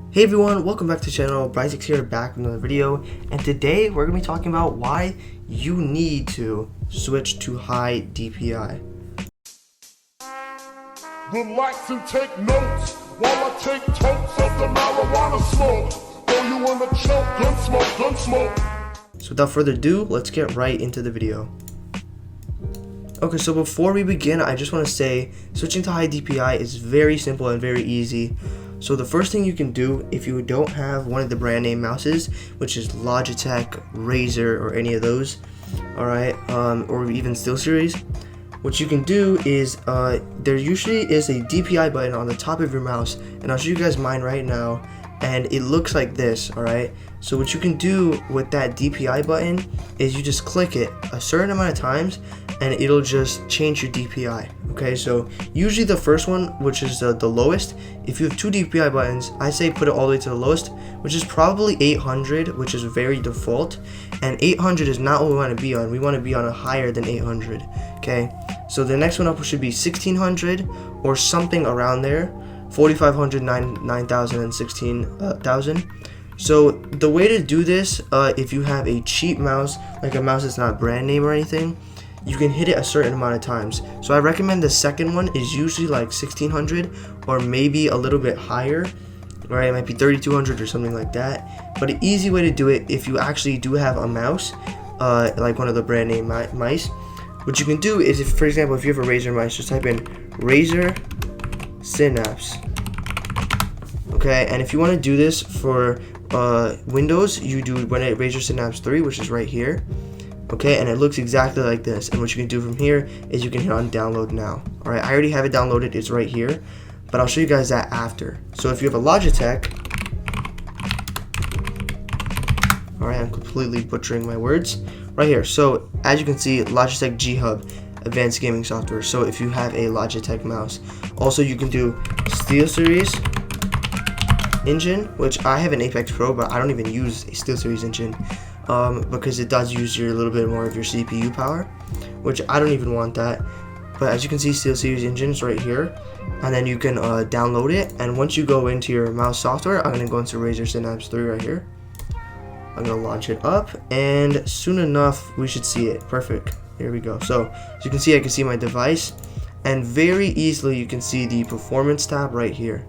Hey everyone, welcome back to the channel. Brytex here, back with another video, and today we're going to be talking about why you need to switch to high DPI. Relax and take notes while I take totes of the marijuana smoke. Throw you in the choke, gun smoke. So without further ado, let's get right into the video. Okay, so before we begin, I just want to say switching to high DPI is very simple and very easy. So the first thing you can do if you don't have one of the brand name mouses, which is Logitech, Razer, or any of those, alright, or even Steelseries, what you can do is there usually is a DPI button on the top of your mouse, and I'll show you guys mine right now, and it looks like this, alright. So what you can do with that DPI button is you just click it a certain amount of times and it'll just change your DPI. Okay, so usually the first one, which is the lowest, if you have two DPI buttons, I say put it all the way to the lowest, which is probably 800, which is very default, and 800 is not what we want to be on. We want to be on a higher than 800. Okay, so the next one up should be 1600 or something around there, 4500, 9000, and 16000. So the way to do this, if you have a cheap mouse, like a mouse that's not brand name or anything, you can hit it a certain amount of times. So I recommend the second one is usually like 1600 or maybe a little bit higher, right? It might be 3200 or something like that. But an easy way to do it, if you actually do have a mouse, like one of the brand name mice, what you can do is, if, for example, if you have a Razer mouse, just type in Razer Synapse. Okay, and if you want to do this for Windows, you do Razer Synapse 3, which is right here. Okay, and it looks exactly like this, and what you can do from here is you can hit on download now. Alright, I already have it downloaded, it's right here, but I'll show you guys that after. So if you have a Logitech, alright, I'm completely butchering my words, right here. So as you can see, Logitech G Hub advanced gaming software. So if you have a Logitech mouse, also you can do Steelseries engine, which I have an Apex Pro, but I don't even use a Steelseries engine because it does use a little bit more of your CPU power, which I don't even want that. But as you can see, Steelseries engine is right here, and then you can download it. And once you go into your mouse software, I'm gonna go into Razer Synapse 3 right here. I'm gonna launch it up, and soon enough we should see it. Perfect. Here we go. So as you can see, I can see my device, and very easily you can see the performance tab right here.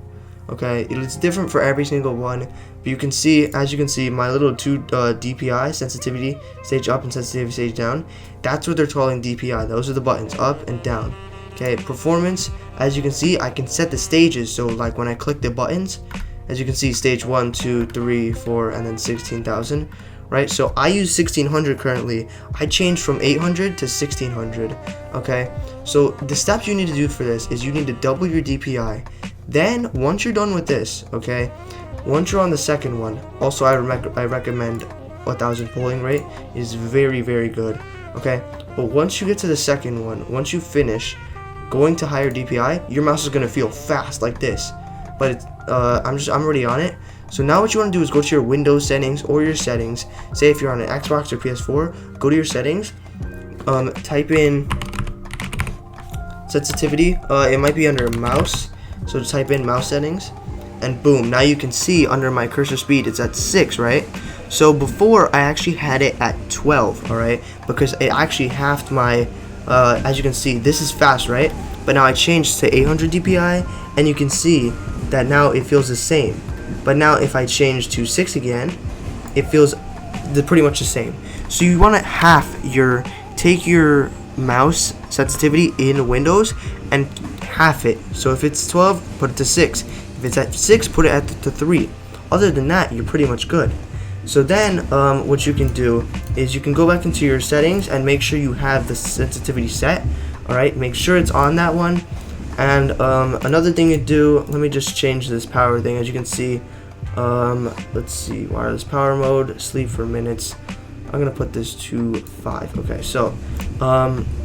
Okay, it's different for every single one, but you can see, as you can see, my little two DPI, sensitivity stage up and sensitivity stage down, that's what they're calling DPI. Those are the buttons, up and down. Okay, performance, as you can see, I can set the stages. So like when I click the buttons, as you can see, stage 1, 2, 3, 4, and then 16,000. Right, so I use 1600 currently. I changed from 800 to 1600. Okay, so the steps you need to do for this is you need to double your DPI. Then once you're done with this, okay, once you're on the second one, also I recommend 1000 polling rate is very very good. Okay, but once you get to the second one, once you finish going to higher DPI, your mouse is gonna feel fast like this. But it's, I'm already on it. So now what you want to do is go to your Windows settings or your settings. Say if you're on an Xbox or PS4, go to your settings, type in sensitivity. It might be under mouse. So just type in mouse settings, and boom, now you can see under my cursor speed it's at 6, right? So before I actually had it at 12, alright, because it actually halved my, as you can see, this is fast, right? But now I changed to 800 DPI, and you can see that now it feels the same. But now if I change to 6 again, it feels pretty much the same. So you want to take your mouse sensitivity in Windows and half it. So if it's 12, put it to 6. If it's at 6, put it to 3. Other than that, you're pretty much good. So then what you can do is you can go back into your settings and make sure you have the sensitivity set. Alright, make sure it's on that one. And another thing you do, let me just change this power thing. As you can see, let's see, wireless power mode, sleep for minutes. I'm gonna put this to 5. Okay, so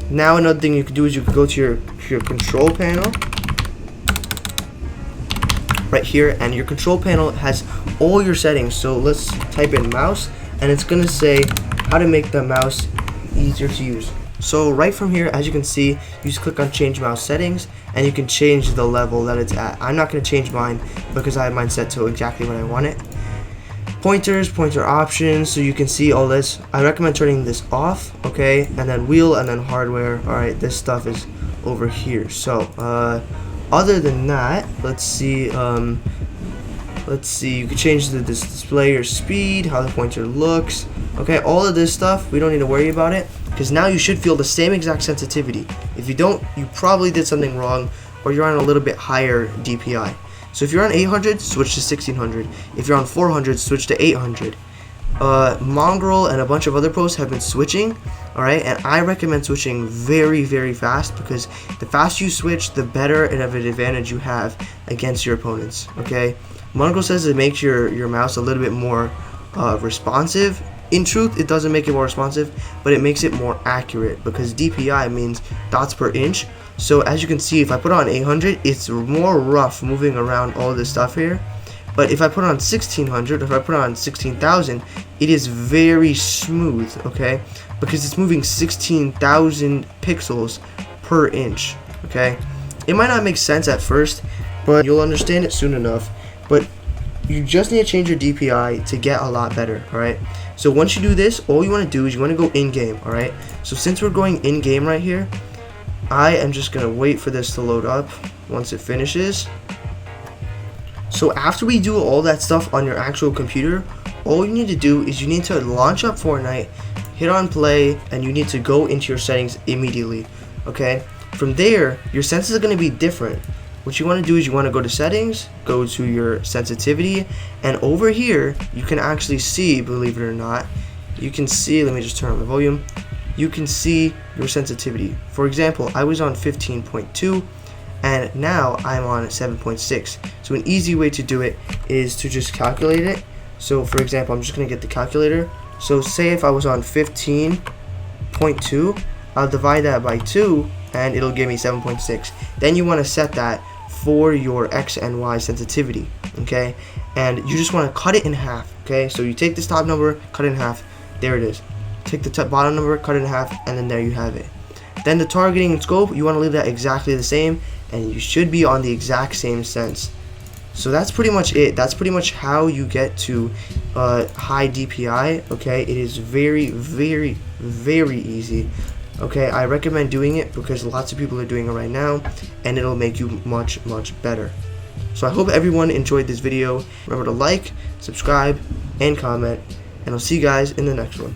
now another thing you can do is you can go to your control panel right here, and your control panel has all your settings. So let's type in mouse, and it's gonna say how to make the mouse easier to use. So right from here, as you can see, you just click on change mouse settings and you can change the level that it's at. I'm not going to change mine because I have mine set to exactly when I want it. Pointers, pointer options, so you can see all this. I recommend turning this off, okay, and then wheel and then hardware. Alright, this stuff is over here. So other than that, let's see, you can change the display or speed, how the pointer looks. Okay, all of this stuff, we don't need to worry about it, because now you should feel the same exact sensitivity. If you don't, you probably did something wrong, or you're on a little bit higher DPI. So if you're on 800, switch to 1600. If you're on 400, switch to 800. Mongrel and a bunch of other pros have been switching, alright, and I recommend switching very, very fast, because the faster you switch, the better of an advantage you have against your opponents, okay? Mongrel says it makes your mouse a little bit more responsive. In truth, it doesn't make it more responsive, but it makes it more accurate, because DPI means dots per inch. So as you can see, if I put on 800, it's more rough moving around all this stuff here. But if I put on 1600, if I put on 16,000, it is very smooth, okay? Because it's moving 16,000 pixels per inch, okay? It might not make sense at first, but you'll understand it soon enough. But you just need to change your DPI to get a lot better, alright? So once you do this, all you want to do is you want to go in-game, alright? So since we're going in-game right here, I am just going to wait for this to load up once it finishes. So after we do all that stuff on your actual computer, all you need to do is you need to launch up Fortnite, hit on play, and you need to go into your settings immediately, okay? From there, your senses are going to be different. What you want to do is you want to go to settings, go to your sensitivity, and over here, you can actually see, believe it or not, you can see, let me just turn on the volume, you can see your sensitivity. For example, I was on 15.2 and now I'm on 7.6. So an easy way to do it is to just calculate it. So for example, I'm just going to get the calculator. So say if I was on 15.2, I'll divide that by 2 and it'll give me 7.6. Then you want to set that for your X and Y sensitivity, okay? And you just want to cut it in half, okay? So you take this top number, cut it in half, there it is. Take the top bottom number, cut it in half, and then there you have it. Then the targeting and scope, you want to leave that exactly the same, and you should be on the exact same sense. So that's pretty much it. That's pretty much how you get to high DPI, okay? It is very, very, very easy. Okay, I recommend doing it because lots of people are doing it right now, and it'll make you much, much better. So I hope everyone enjoyed this video. Remember to like, subscribe, and comment, and I'll see you guys in the next one.